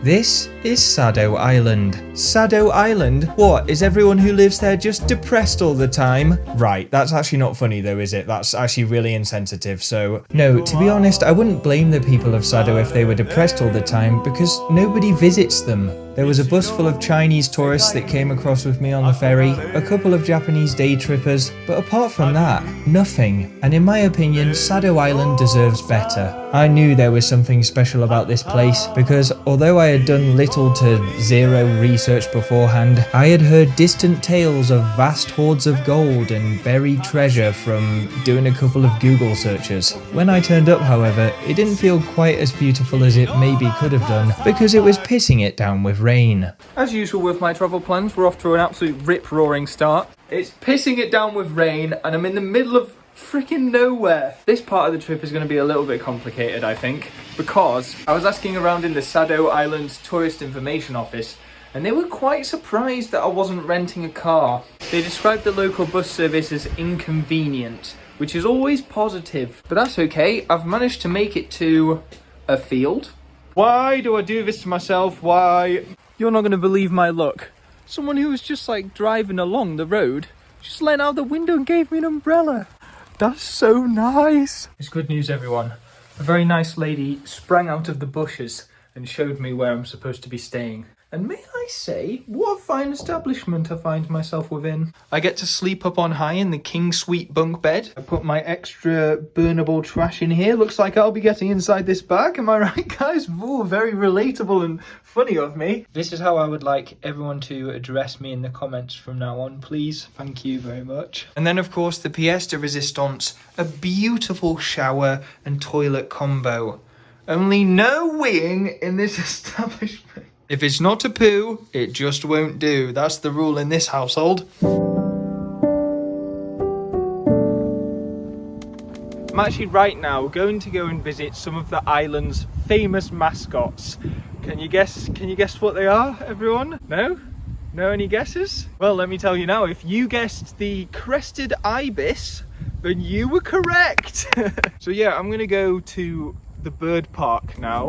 This is Sado Island. Sado Island? What, is everyone who lives there just depressed all the time? Right, that's actually not funny though, is it? That's actually really insensitive, so... No, to be honest, I wouldn't blame the people of Sado if they were depressed all the time, because nobody visits them. There was a bus full of Chinese tourists that came across with me on the ferry, a couple of Japanese day trippers, but apart from that, nothing. And in my opinion, Sado Island deserves better. I knew there was something special about this place, because although I had done little to zero research beforehand, I had heard distant tales of vast hoards of gold and buried treasure from doing a couple of Google searches. When I turned up, however, it didn't feel quite as beautiful as it maybe could have done, because it was pissing it down with rain. As usual with my travel plans, we're off to an absolute rip-roaring start. It's pissing it down with rain, and I'm in the middle of freaking nowhere. This part of the trip is going to be a little bit complicated, I think, because I was asking around in the Sado Island Tourist Information Office, and they were quite surprised that I wasn't renting a car. They described the local bus service as inconvenient, which is always positive, but that's okay. I've managed to make it to a field. Why do I do this to myself? Why? You're not going to believe my luck. Someone who was just like driving along the road just leant out the window and gave me an umbrella. That's so nice. It's good news, everyone. A very nice lady sprang out of the bushes and showed me where I'm supposed to be staying. And may I say, what a fine establishment I find myself within. I get to sleep up on high in the king suite bunk bed. I put my extra burnable trash in here. Looks like I'll be getting inside this bag. Am I right, guys? Ooh, very relatable and funny of me. This is how I would like everyone to address me in the comments from now on, please. Thank you very much. And then, of course, the pièce de résistance, a beautiful shower and toilet combo. Only no weeing in this establishment. If it's not a poo, it just won't do. That's the rule in this household. I'm actually right now going to go and visit some of the island's famous mascots. Can you guess what they are, everyone? No? No any guesses? Well, let me tell you now, if you guessed the crested ibis, then you were correct. So yeah, I'm gonna go to the bird park now.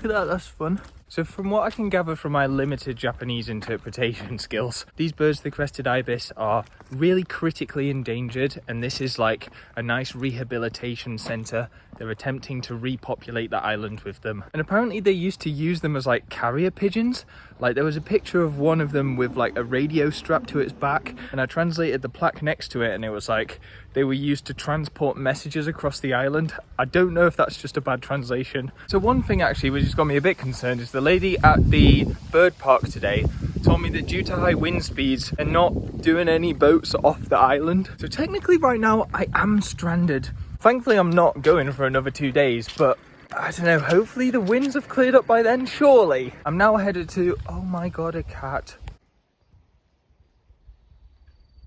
That's fun. So from what I can gather from my limited Japanese interpretation skills, these birds, the crested ibis, are really critically endangered, and this is like a nice rehabilitation centre. They're attempting to repopulate the island with them. And apparently they used to use them as like carrier pigeons. Like there was a picture of one of them with like a radio strapped to its back, and I translated the plaque next to it, and it was like they were used to transport messages across the island. I don't know if that's just a bad translation. So one thing actually which has got me a bit concerned is the lady at the bird park today told me that due to high wind speeds and not doing any boats off the island. So technically right now I am stranded. Thankfully I'm not going for another 2 days, but I don't know, hopefully the winds have cleared up by then, surely. I'm now headed to, oh my god, a cat.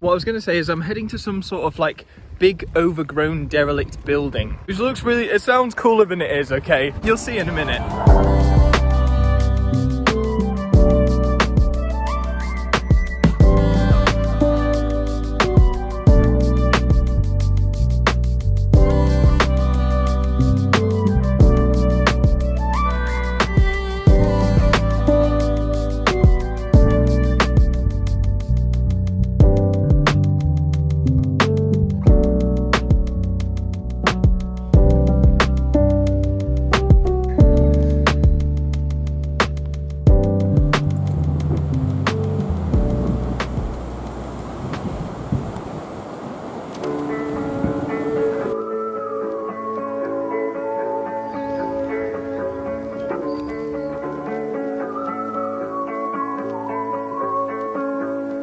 What I was going to say is I'm heading to some sort of like big overgrown derelict building, which looks really, it sounds cooler than it is, okay? You'll see in a minute.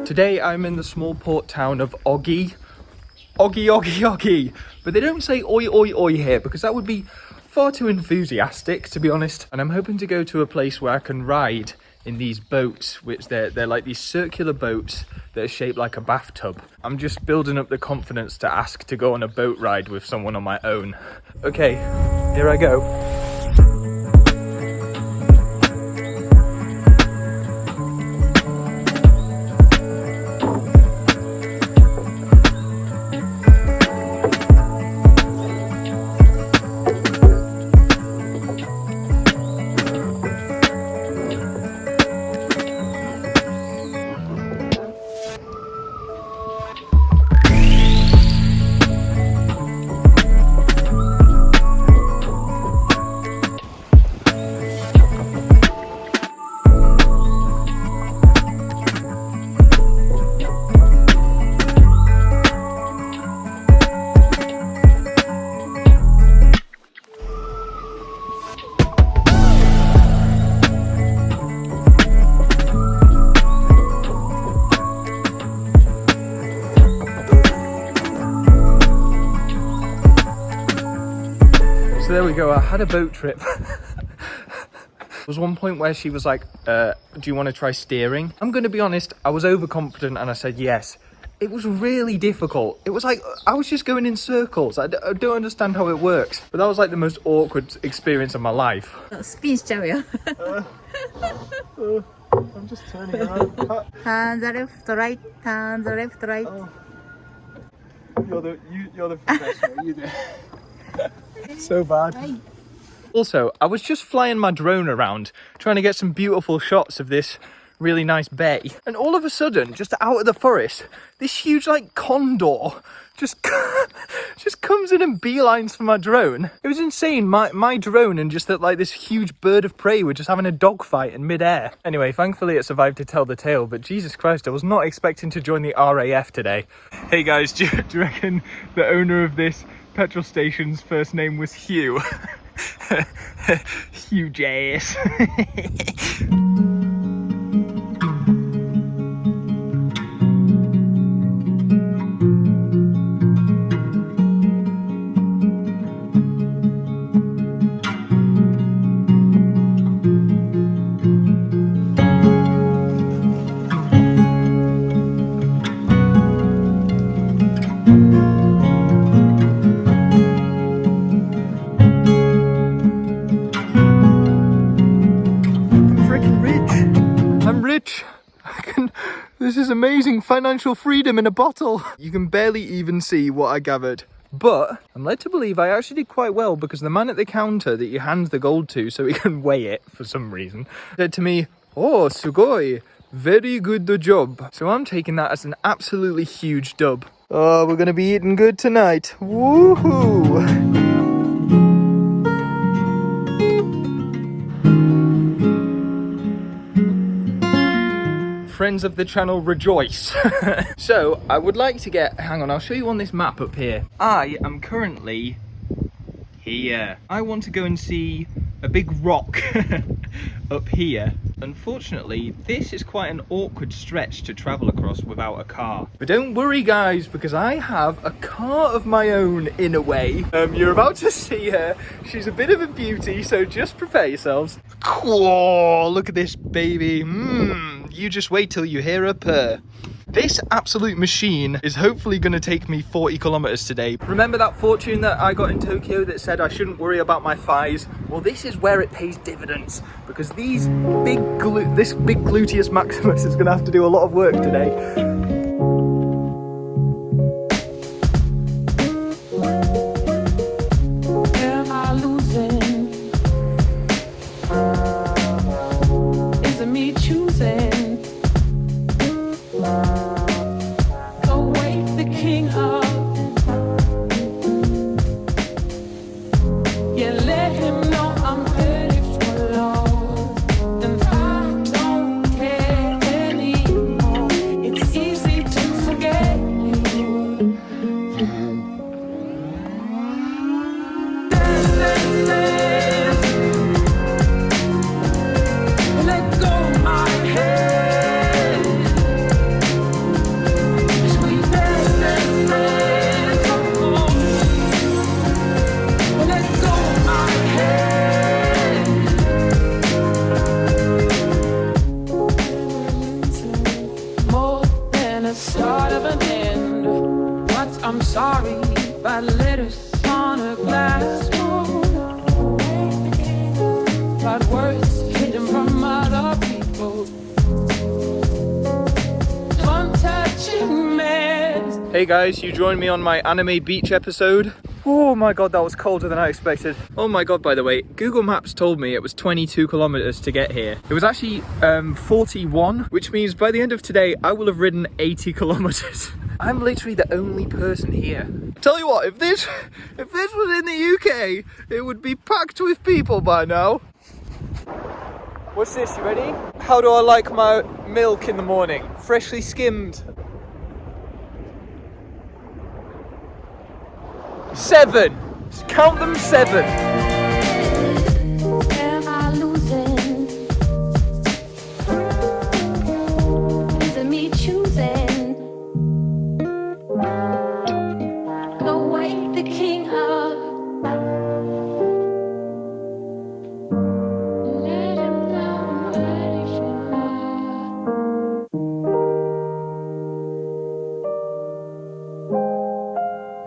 Today I'm in the small port town of Oggy. But they don't say oi oi oi here because that would be far too enthusiastic, to be honest. And I'm hoping to go to a place where I can ride in these boats, which they're like these circular boats that are shaped like a bathtub. I'm just building up the confidence to ask to go on a boat ride with someone on my own. Okay, here I go. So there we go, I had a boat trip. There was one point where she was like, do you want to try steering? I'm going to be honest, I was overconfident and I said yes. It was really difficult. It was like, I was just going in circles. I don't understand how it works. But that was like the most awkward experience of my life. 스핀 시작이야. I'm just turning around. Turn the left, right, turn the left, right. Oh. You're the professional, you do. So bad. Also, I was just flying my drone around, trying to get some beautiful shots of this really nice bay. And all of a sudden, just out of the forest, this huge like condor just comes in and beelines for my drone. It was insane. My drone and just that like this huge bird of prey were just having a dogfight in midair. Anyway, thankfully it survived to tell the tale, but Jesus Christ, I was not expecting to join the RAF today. Hey guys, do you reckon the owner of this petrol station's first name was Hugh? Hugh J.S. This is amazing, financial freedom in a bottle. You can barely even see what I gathered. But I'm led to believe I actually did quite well because the man at the counter that you hand the gold to so he can weigh it for some reason said to me, "Oh, sugoi, very good job." So I'm taking that as an absolutely huge dub. Oh, we're gonna be eating good tonight. Woohoo! Friends of the channel rejoice. So I would like to get, hang on, I'll show you on this map up here. I am currently here. I want to go and see a big rock up here. Unfortunately, this is quite an awkward stretch to travel across without a car. But don't worry guys, because I have a car of my own in a way. You're about to see her. She's a bit of a beauty, so just prepare yourselves. Whoa, look at this baby. You just wait till you hear her purr. This absolute machine is hopefully going to take me 40 kilometers today. Remember that fortune that I got in Tokyo that said I shouldn't worry about my thighs? Well, this is where it pays dividends, because this big gluteus maximus is going to have to do a lot of work today. Easy start of an end. But I'm sorry, but letters on a glass bowl. But words hidden from other people. Don't touching mess. Hey guys, you joined me on my anime beach episode. Oh my god, that was colder than I expected. Oh my god, by the way, Google Maps told me it was 22 kilometers to get here. It was actually 41, which means by the end of today, I will have ridden 80 kilometers. I'm literally the only person here. Tell you what, if this was in the UK, it would be packed with people by now. What's this, you ready? How do I like my milk in the morning? Freshly skimmed. 7. Count them 7. Am I losing? Is it me choosing? No way, the king of. Let him know I'm ready for.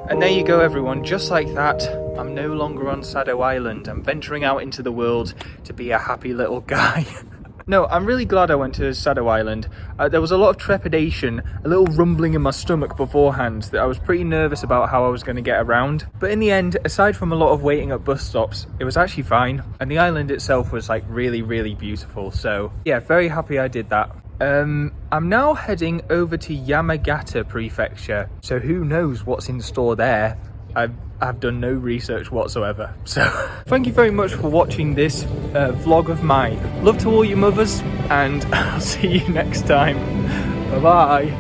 And there you go, everyone. Just like that, I'm no longer on Sado Island. I'm venturing out into the world to be a happy little guy. No, I'm really glad I went to Sado Island. There was a lot of trepidation, a little rumbling in my stomach beforehand that I was pretty nervous about how I was going to get around. But in the end, aside from a lot of waiting at bus stops, it was actually fine. And the island itself was like really, really beautiful. So yeah, very happy I did that. I'm now heading over to Yamagata Prefecture, so who knows what's in store there. I've done no research whatsoever. So thank you very much for watching this vlog of mine. Love to all you mothers, and I'll see you next time. Bye bye.